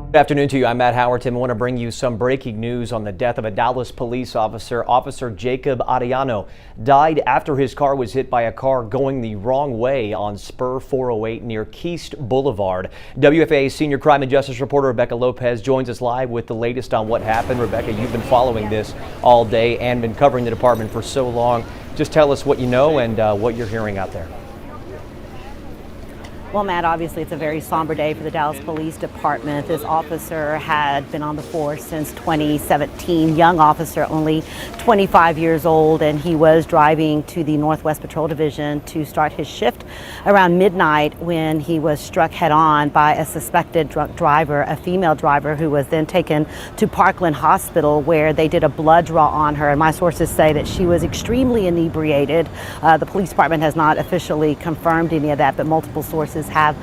Good afternoon to you. I'm Matt Howerton. I want to bring you some breaking news on the death of a Dallas police officer. Officer Jacob Arellano died after his car was hit by a car going the wrong way on Spur 408 near Kiest Boulevard. WFAA senior crime and justice reporter Rebecca Lopez joins us live with the latest on what happened. Rebecca, you've been following this all day and been covering the department for so long. Just tell us what you know and what you're hearing out there. Well, Matt, obviously it's a very somber day for the Dallas Police Department. This officer had been on the force since 2017, young officer, only 25 years old, and he was driving to the Northwest Patrol Division to start his shift around midnight when he was struck head-on by a suspected drunk driver, a female driver, who was then taken to Parkland Hospital where they did a blood draw on her. And my sources say that she was extremely inebriated. The police department has not officially confirmed any of that, but multiple sources have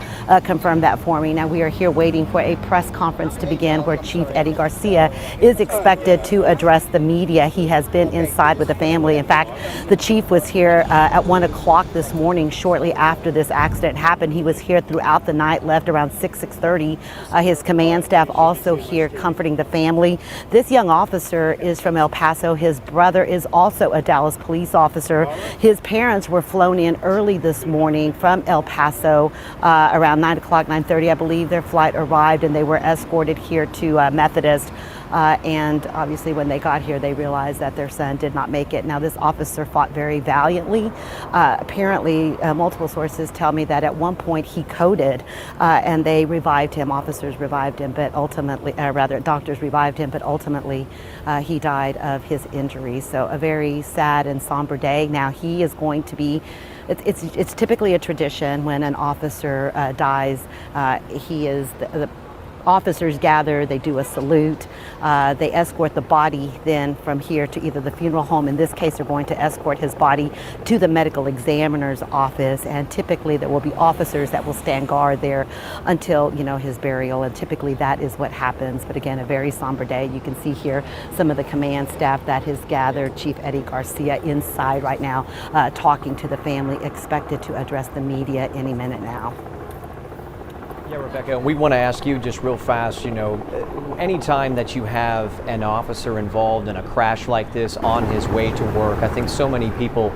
confirmed that for me. Now we are here waiting for a press conference to begin where Chief Garcia is expected to address the media. He has been inside with the family. In fact, the chief was here at 1 o'clock this morning shortly after this accident happened. He was here throughout the night, left around 6:30. His command staff also here comforting the family. This young officer is from El Paso. His brother is also a Dallas police officer. His parents were flown in early this morning from El Paso. Around 9 o'clock, 9:30, I believe their flight arrived, and they were escorted here to Methodist. And obviously when they got here, they realized that their son did not make it. Now, this officer fought very valiantly. Apparently, multiple sources tell me that at one point he coded and they revived him. Officers revived him, but ultimately, doctors revived him, but ultimately he died of his injuries. So a very sad and somber day. Now, he is going to be It's typically a tradition when an officer dies. The officers gather, they do a salute, they escort the body then from here to either the funeral home. In this case, they're going to escort his body to the medical examiner's office, and typically there will be officers that will stand guard there until, his burial, and typically that is what happens. But again, a very somber day. You can see here some of the command staff that has gathered. Chief Garcia inside right now talking to the family, expected to address the media any minute now. Yeah, Rebecca, we want to ask you just real fast, anytime that you have an officer involved in a crash like this on his way to work, I think so many people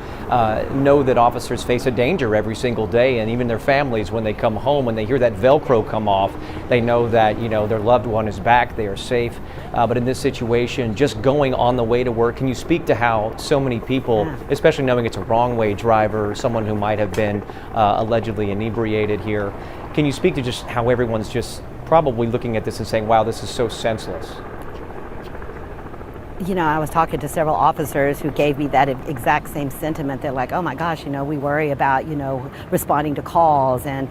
know that officers face a danger every single day, and even their families, when they come home, when they hear that Velcro come off, they know that, their loved one is back, they are safe. But in this situation, just going on the way to work, can you speak to how so many people, especially knowing it's a wrong way driver, someone who might have been allegedly inebriated here, can you speak to just how everyone's just probably looking at this and saying, wow, this is so senseless? I was talking to several officers who gave me that exact same sentiment. They're like, oh my gosh, we worry about, responding to calls and,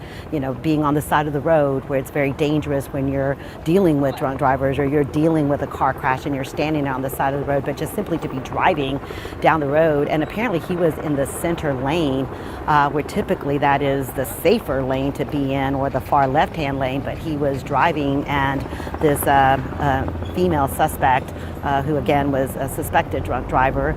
being on the side of the road where it's very dangerous when you're dealing with drunk drivers or you're dealing with a car crash and you're standing on the side of the road, but just simply to be driving down the road. And apparently he was in the center lane, where typically that is the safer lane to be in, or the far left-hand lane, but he was driving, and this female suspect, who again was a suspected drunk driver,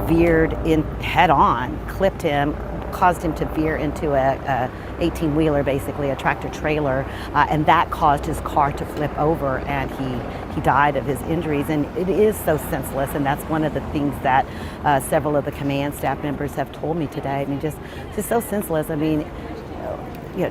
veered in head-on, clipped him, caused him to veer into a 18-wheeler, basically a tractor trailer, and that caused his car to flip over, and he died of his injuries. And it is so senseless, and that's one of the things that several of the command staff members have told me today. I mean, just so senseless. I mean,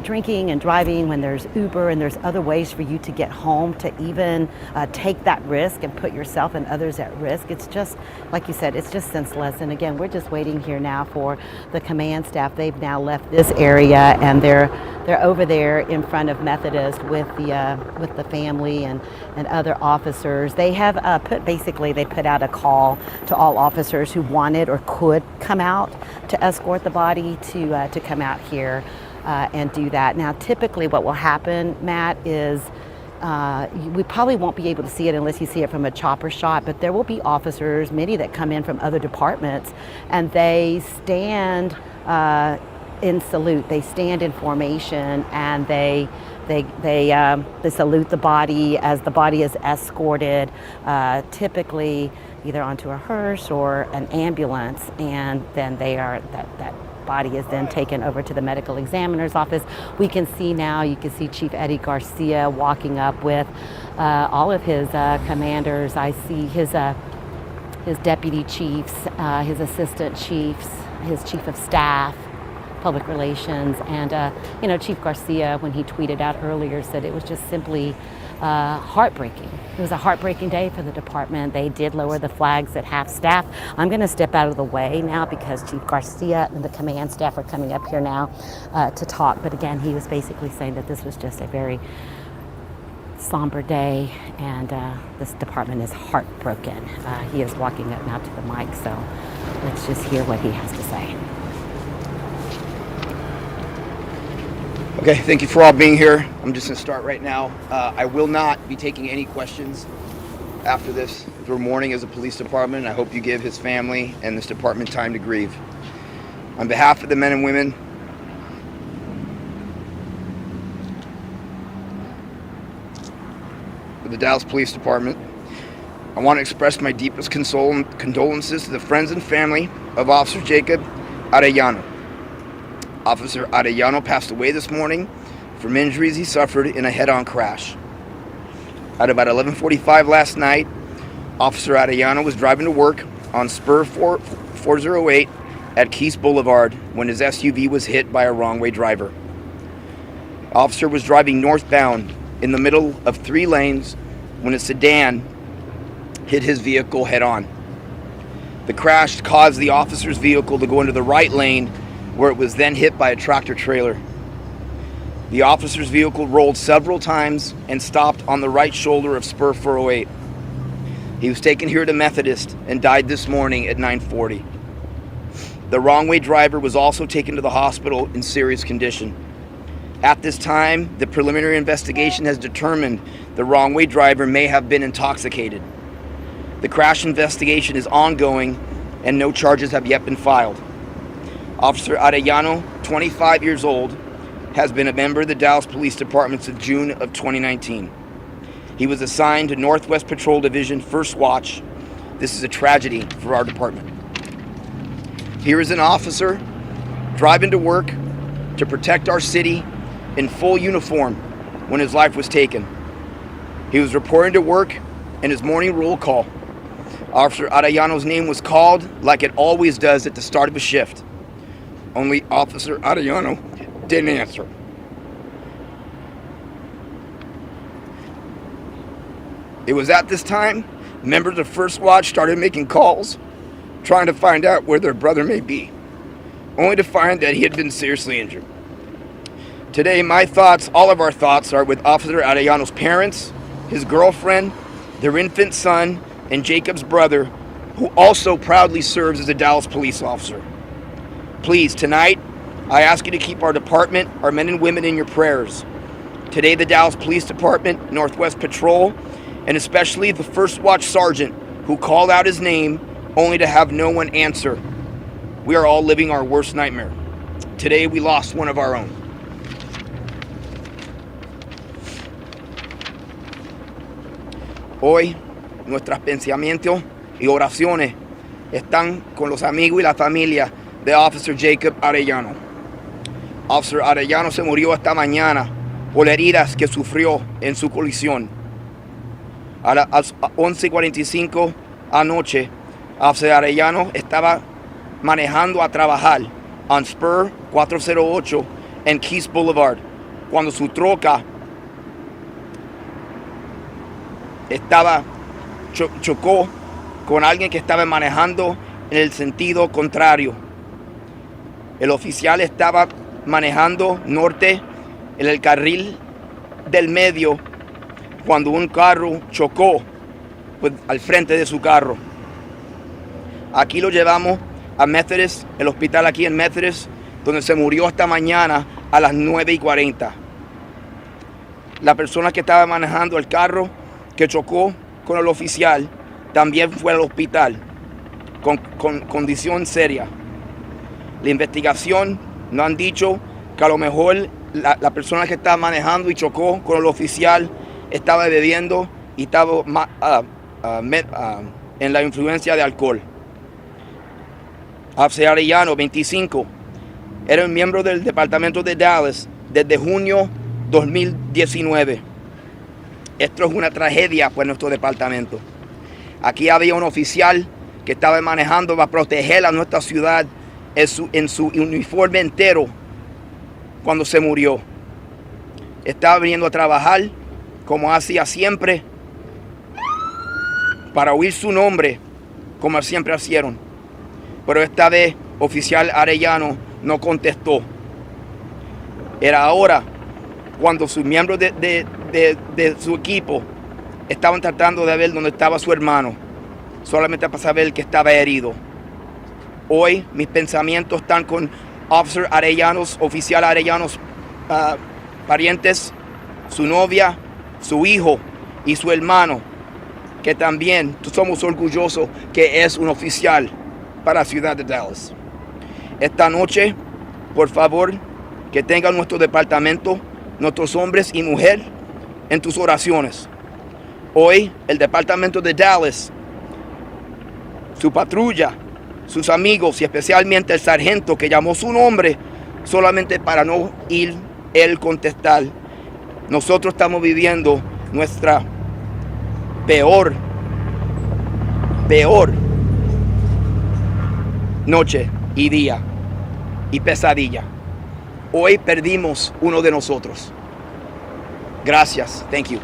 drinking and driving when there's Uber and there's other ways for you to get home, to even take that risk and put yourself and others at risk. It's just, like you said, it's just senseless. And again, we're just waiting here now for the command staff. They've now left this area, and they're over there in front of Methodist with the family and other officers. They have they put out a call to all officers who wanted or could come out to escort the body to come out here. and do that. Now, typically what will happen, Matt, is we probably won't be able to see it unless you see it from a chopper shot, but there will be officers, many that come in from other departments, and they stand in salute. They stand in formation, and they salute the body as the body is escorted, typically either onto a hearse or an ambulance, and then that body is then taken over to the medical examiner's office. We can see now, you can see Chief Eddie Garcia walking up with all of his commanders. I see his deputy chiefs, his assistant chiefs, his chief of staff, public relations, and Chief Garcia, when he tweeted out earlier, said it was just simply heartbreaking. It was a heartbreaking day for the department. They did lower the flags at half staff. I'm going to step out of the way now because Chief Garcia and the command staff are coming up here now to talk. But again, he was basically saying that this was just a very somber day, and this department is heartbroken. He is walking up now to the mic, so let's just hear what he has to say. Okay, thank you for all being here. I'm just going to start right now. I will not be taking any questions after this. We're mourning as a police department. I hope you give his family and this department time to grieve. On behalf of the men and women of the Dallas Police Department, I want to express my deepest condolences to the friends and family of Officer Jacob Arellano. Officer Arellano passed away this morning from injuries he suffered in a head-on crash. At about 11:45 last night, Officer Arellano was driving to work on Spur 408 at Kiest Boulevard when his SUV was hit by a wrong-way driver. Officer was driving northbound in the middle of 3 lanes when a sedan hit his vehicle head-on. The crash caused the officer's vehicle to go into the right lane, where it was then hit by a tractor trailer. The officer's vehicle rolled several times and stopped on the right shoulder of Spur 408. He was taken here to Methodist and died this morning at 9:40. The wrong-way driver was also taken to the hospital in serious condition. At this time, the preliminary investigation has determined the wrong-way driver may have been intoxicated. The crash investigation is ongoing and no charges have yet been filed. Officer Arellano, 25 years old, has been a member of the Dallas Police Department since June of 2019. He was assigned to Northwest Patrol Division First Watch. This is a tragedy for our department. Here is an officer driving to work to protect our city in full uniform when his life was taken. He was reporting to work in his morning roll call. Officer Arellano's name was called like it always does at the start of a shift. Only Officer Arellano didn't answer. It was at this time members of First Watch started making calls, trying to find out where their brother may be, only to find that he had been seriously injured. Today, my thoughts, all of our thoughts, are with Officer Arellano's parents, his girlfriend, their infant son, and Jacob's brother, who also proudly serves as a Dallas police officer. Please, tonight, I ask you to keep our department, our men and women in your prayers. Today, the Dallas Police Department, Northwest Patrol, and especially the First Watch Sergeant who called out his name only to have no one answer. We are all living our worst nightmare. Today, we lost one of our own. Hoy, nuestros pensamientos y oraciones están con los amigos y la familia de Officer Jacob Arellano. Officer Arellano se murió esta mañana por heridas que sufrió en su colisión. A las 11:45 anoche, Officer Arellano estaba manejando a trabajar en Spur 408 en Kiest Boulevard cuando su troca chocó con alguien que estaba manejando en el sentido contrario. El oficial estaba manejando norte en el carril del medio cuando un carro chocó al frente de su carro. Aquí lo llevamos a Methodist, el hospital aquí en Methodist, donde se murió esta mañana a las 9:40. La persona que estaba manejando el carro que chocó con el oficial también fue al hospital con condición seria. La investigación nos han dicho que a lo mejor la persona que estaba manejando y chocó con el oficial estaba bebiendo y estaba en la influencia de alcohol. Officer Arellano, 25, era un miembro del departamento de Dallas desde junio 2019. Esto es una tragedia para nuestro departamento. Aquí había un oficial que estaba manejando para proteger a nuestra ciudad en su uniforme entero cuando se murió. Estaba viniendo a trabajar como hacía siempre para oír su nombre como siempre hicieron. Pero esta vez oficial Arellano no contestó. Era ahora cuando sus miembros de su equipo estaban tratando de ver dónde estaba su hermano, solamente para saber que estaba herido. Hoy mis pensamientos están con Officer Arellanos, oficial Arellanos, parientes, su novia, su hijo y su hermano, que también somos orgullosos que es un oficial para la ciudad de Dallas. Esta noche, por favor, que tengan nuestro departamento, nuestros hombres y mujeres en tus oraciones. Hoy, el departamento de Dallas, su patrulla, sus amigos y especialmente el sargento que llamó su nombre solamente para no ir él contestar. Nosotros estamos viviendo nuestra peor noche y día y pesadilla. Hoy perdimos uno de nosotros. Gracias. Thank you.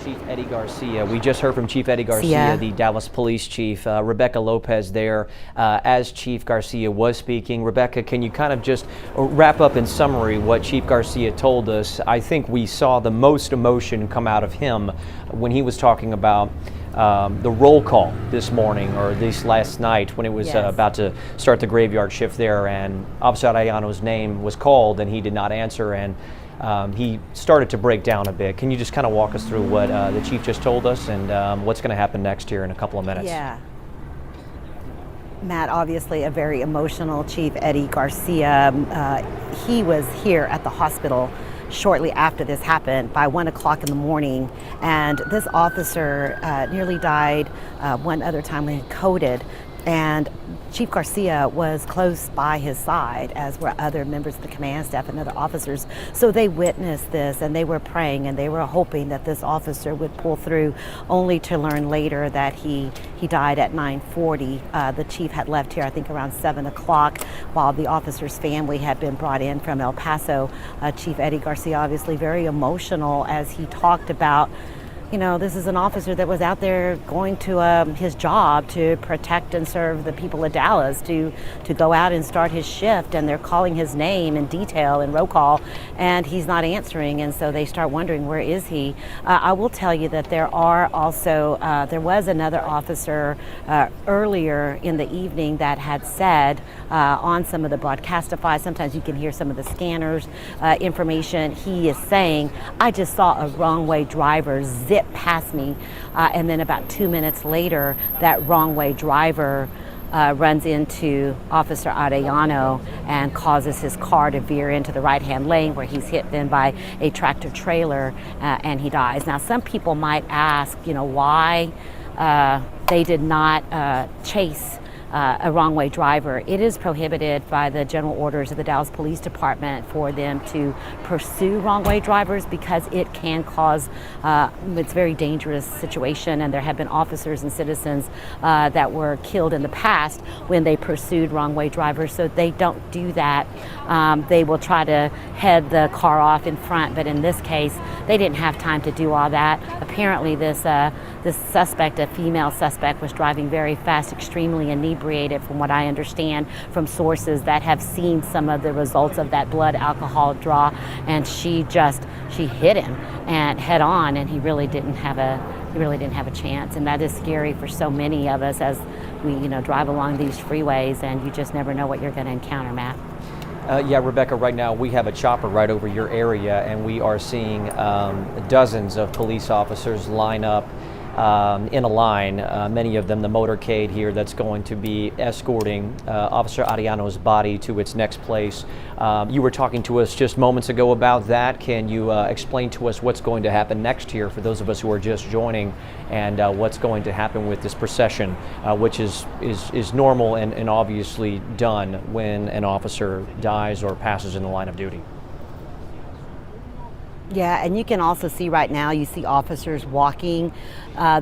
Chief Eddie Garcia. We just heard from Chief Eddie Garcia, the Dallas Police Chief. Rebecca Lopez there as Chief Garcia was speaking. Rebecca, can you kind of just wrap up in summary what Chief Garcia told us? I think we saw the most emotion come out of him when he was talking about the roll call this morning, or at least last night when it was about to start the graveyard shift there, and Officer Arellano's name was called and he did not answer, and he started to break down a bit. Can you just kind of walk us through what the chief just told us and what's going to happen next here in a couple of minutes? Yeah. Matt, obviously a very emotional Chief Eddie Garcia. He was here at the hospital shortly after this happened by 1 o'clock in the morning, and this officer nearly died one other time when he coded, and Chief Garcia was close by his side, as were other members of the command staff and other officers. So they witnessed this, and they were praying and they were hoping that this officer would pull through, only to learn later that he died at 9:40. The chief had left here, I think, around 7 o'clock, while the officer's family had been brought in from El Paso. Chief Eddie Garcia, obviously very emotional as he talked about, you know, this is an officer that was out there going to his job to protect and serve the people of Dallas, to go out and start his shift, and they're calling his name in detail and roll call, and he's not answering, and so they start wondering, where is he? I will tell you that there are also, there was another officer earlier in the evening that had said on some of the broadcastify, sometimes you can hear some of the scanners information, he is saying, I just saw a wrong way driver zip past me, and then about 2 minutes later that wrong way driver runs into Officer Arellano and causes his car to veer into the right hand lane, where he's hit then by a tractor trailer and he dies. Now some people might ask, you know, why they did not chase a wrong-way driver. It is prohibited by the general orders of the Dallas Police Department for them to pursue wrong-way drivers, because it can cause, it's a very dangerous situation, and there have been officers and citizens that were killed in the past when they pursued wrong-way drivers, so they don't do that. They will try to head the car off in front, but in this case, they didn't have time to do all that. Apparently this suspect, a female suspect, was driving very fast, extremely inebriated, inebriated, from what I understand from sources that have seen some of the results of that blood alcohol draw, and she hit him and head on, and he really didn't have a chance. And that is scary for so many of us as we drive along these freeways, and you just never know what you're going to encounter, Matt. Yeah, Rebecca, right now we have a chopper right over your area, and we are seeing dozens of police officers line up in a line, many of them the motorcade here that's going to be escorting Officer Arellano's body to its next place. You were talking to us just moments ago about that. Can you explain to us what's going to happen next here for those of us who are just joining, and what's going to happen with this procession, which is normal and obviously done when an officer dies or passes in the line of duty? Yeah, and you can also see right now, you see officers walking.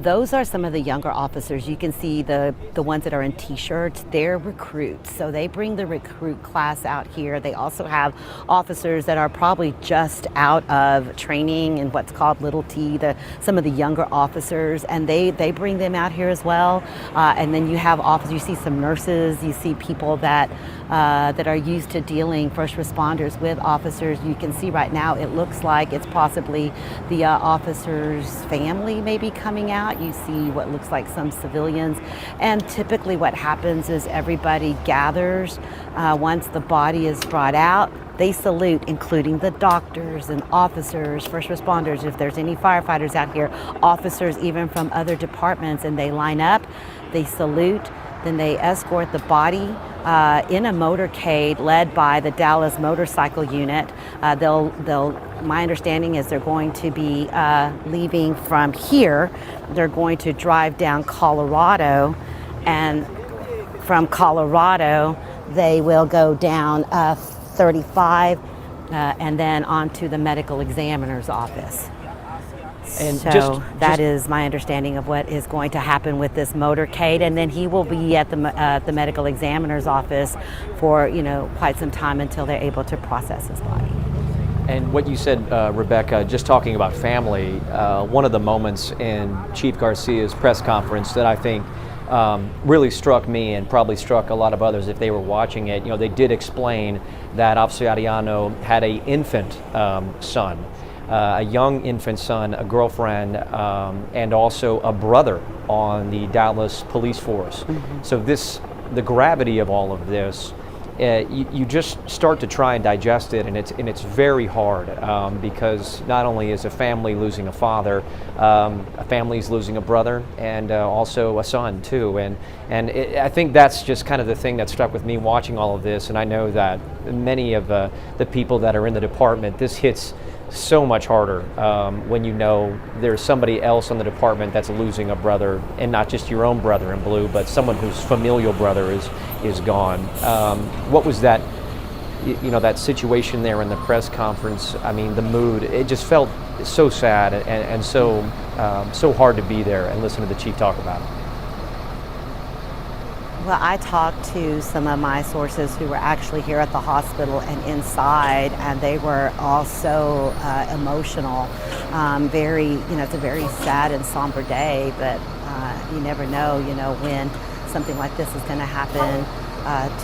Those are some of the younger officers. You can see the ones that are in t-shirts, they're recruits. So they bring the recruit class out here. They also have officers that are probably just out of training in what's called Little T, some of the younger officers, and they bring them out here as well. And then you have officers, you see some nurses, you see people that are used to dealing, first responders with officers. You can see right now, it looks like it's possibly the officer's family maybe coming out. You see what looks like some civilians. And typically what happens is everybody gathers. Once the body is brought out, they salute, including the doctors and officers, first responders, if there's any firefighters out here, officers even from other departments, and they line up, they salute, then they escort the body in a motorcade led by the Dallas Motorcycle Unit. My understanding is they're going to be leaving from here. They're going to drive down Colorado, and from Colorado they will go down 35 and then on to the medical examiner's office. And so that is my understanding of what is going to happen with this motorcade, and then he will be at the medical examiner's office for quite some time until they're able to process his body. And what you said, Rebecca, just talking about family, one of the moments in Chief Garcia's press conference that I think really struck me and probably struck a lot of others if they were watching it. They did explain that Officer Arellano had an infant son. A young infant son, a girlfriend, and also a brother on the Dallas police force. Mm-hmm. So the gravity of all of this, you just start to try and digest it, and it's very hard because not only is a family losing a father, a family's losing a brother, and also a son too. And I think that's just kind of the thing that stuck with me watching all of this. And I know that many of the people that are in the department, this hits so much harder when there's somebody else in the department that's losing a brother, and not just your own brother in blue, but someone whose familial brother is gone. What was that situation there in the press conference? I mean, the mood, it just felt so sad and so hard to be there and listen to the chief talk about it. Well, I talked to some of my sources who were actually here at the hospital and inside, and they were all so emotional. It's a very sad and somber day, but you never know, when something like this is going to happen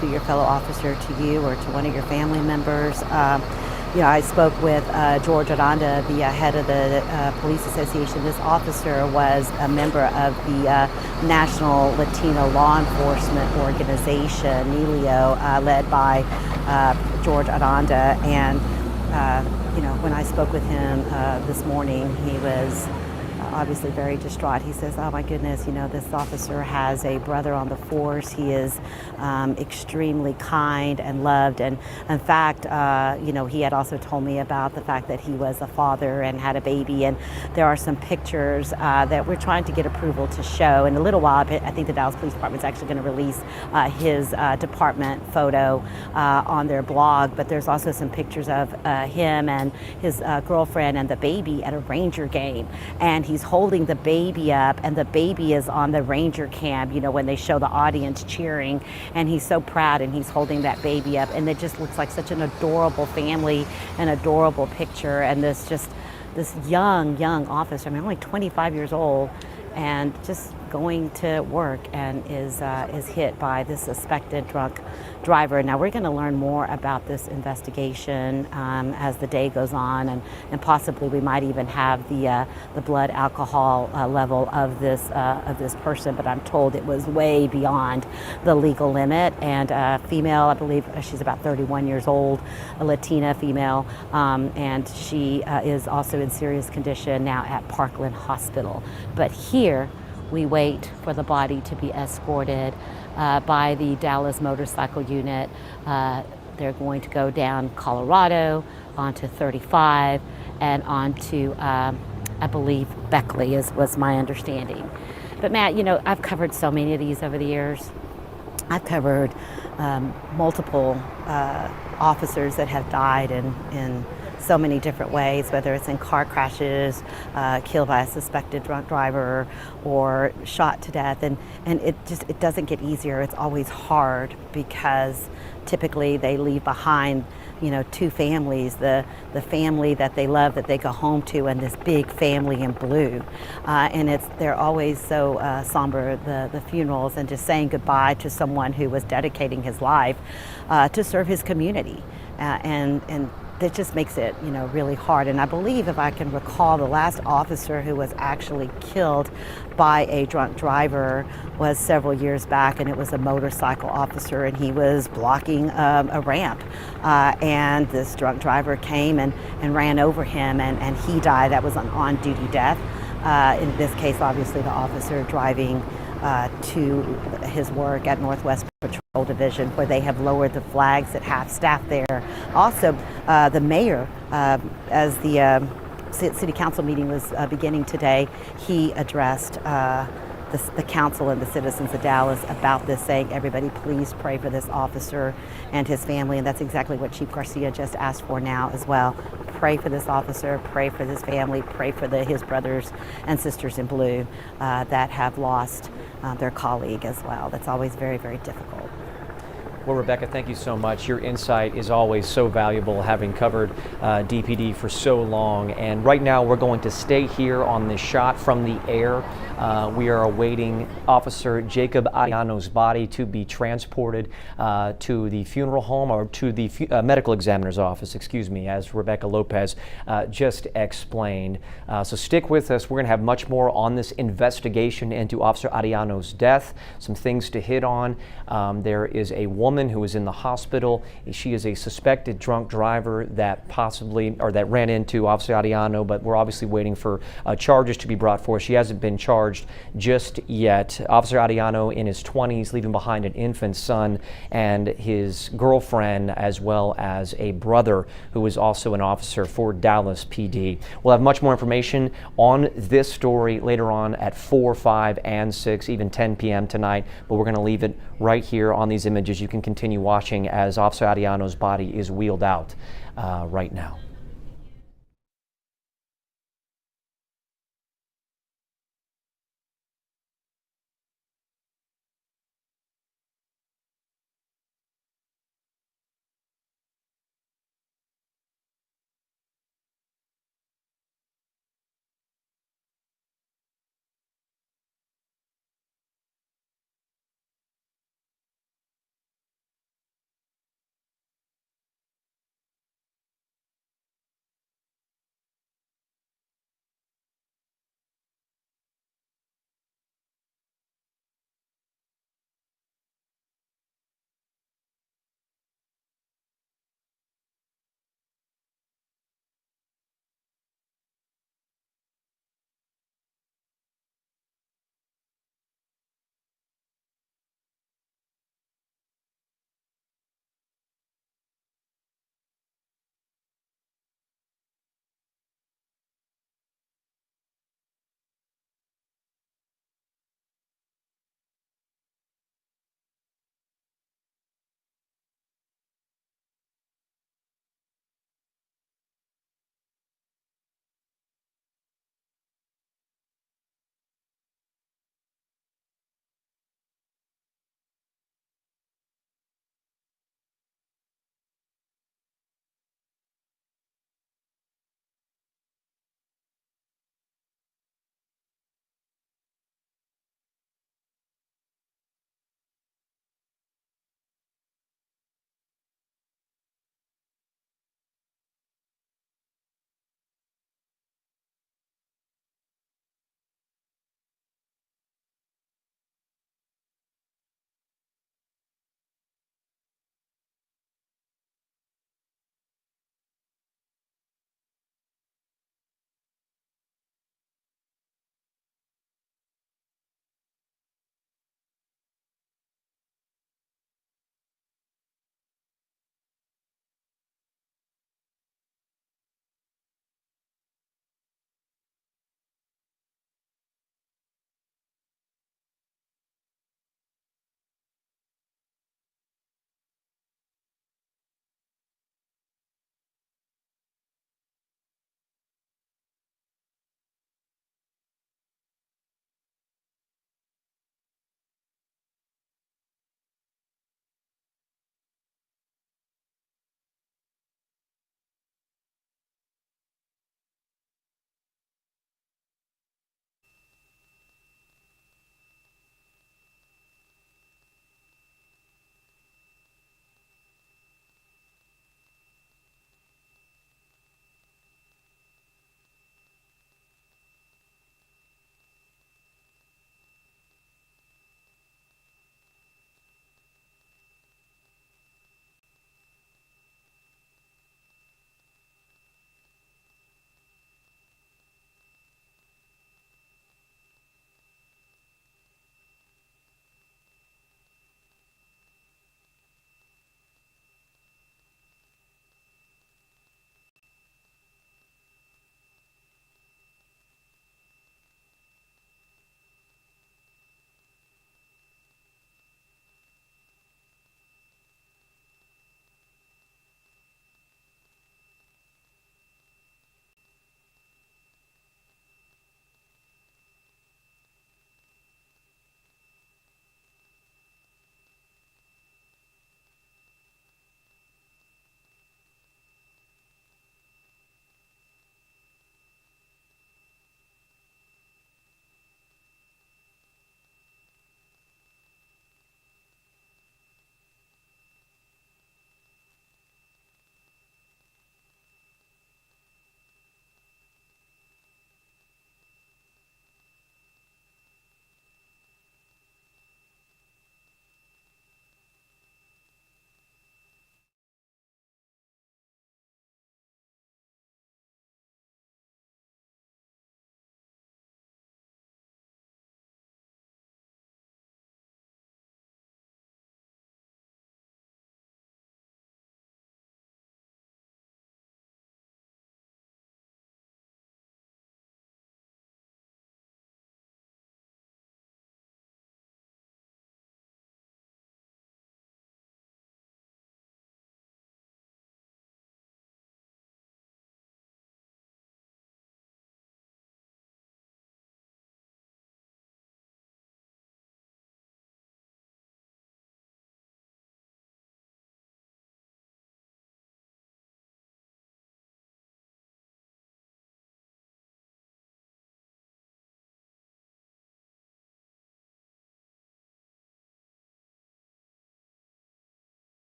to your fellow officer, to you, or to one of your family members. I spoke with George Aranda, the head of the Police Association. This officer was a member of the National Latino Law Enforcement Organization, NELIO, led by George Aranda. And, when I spoke with him this morning, he was obviously very distraught. He says, oh my goodness, this officer has a brother on the force. He is extremely kind and loved. And in fact, he had also told me about the fact that he was a father and had a baby. And there are some pictures that we're trying to get approval to show. In a little while, I think the Dallas Police Department is actually going to release his department photo on their blog. But there's also some pictures of him and his girlfriend and the baby at a Ranger game. And he's holding the baby up, and the baby is on the Ranger cam, when they show the audience cheering, and he's so proud, and he's holding that baby up, and it just looks like such an adorable family, an adorable picture. And this young officer, only 25 years old, and just going to work and is hit by this suspected drunk driver. Now we're going to learn more about this investigation as the day goes on, and possibly we might even have the blood alcohol level of this person. But I'm told it was way beyond the legal limit. And a female, I believe she's about 31 years old, a Latina female, and she is also in serious condition now at Parkland Hospital. But here we wait for the body to be escorted by the Dallas Motorcycle Unit. They're going to go down Colorado, onto 35, and onto, I believe, Beckley was my understanding. But Matt, you know, I've covered so many of these over the years. I've covered multiple officers that have died in so many different ways, whether it's in car crashes, killed by a suspected drunk driver, or shot to death. And it doesn't get easier. It's always hard because typically they leave behind, you know, two families, the family that they love that they go home to, and this big family in blue. And they're always so somber, the funerals, and just saying goodbye to someone who was dedicating his life to serve his community. And that just makes it, you know, really hard. And I believe, if I can recall, the last officer who was actually killed by a drunk driver was several years back, and it was a motorcycle officer, and he was blocking a ramp. And this drunk driver came and ran over him, and he died. That was an on-duty death. In this case, obviously, the officer driving to his work at Northwest Patrol Division, where they have lowered the flags at half staff there. Also, the mayor, as the city council meeting was beginning today, he addressed the council and the citizens of Dallas about this, saying, everybody please pray for this officer and his family. And that's exactly what Chief Garcia just asked for now as well. Pray for this officer, pray for this family, pray for his brothers and sisters in blue that have lost their colleague as well. That's always very, very difficult. Well, Rebecca, thank you so much. Your insight is always so valuable, having covered DPD for so long. And right now we're going to stay here on this shot from the air. We are awaiting Officer Jacob Arellano's body to be transported to the funeral home, or to the medical examiner's office, excuse me, as Rebecca Lopez just explained. So stick with us. We're going to have much more on this investigation into Officer Arellano's death, some things to hit on. There is a woman who is in the hospital. She is a suspected drunk driver that ran into Officer Arellano, but we're obviously waiting for charges to be brought forth. She hasn't been charged just yet. Officer Arellano, in his 20s, leaving behind an infant son and his girlfriend, as well as a brother who is also an officer for Dallas PD. We'll have much more information on this story later on at 4, 5, and 6, even 10 p.m. tonight, but we're going to leave it right here on these images. You can continue watching as Officer Arellano's body is wheeled out right now.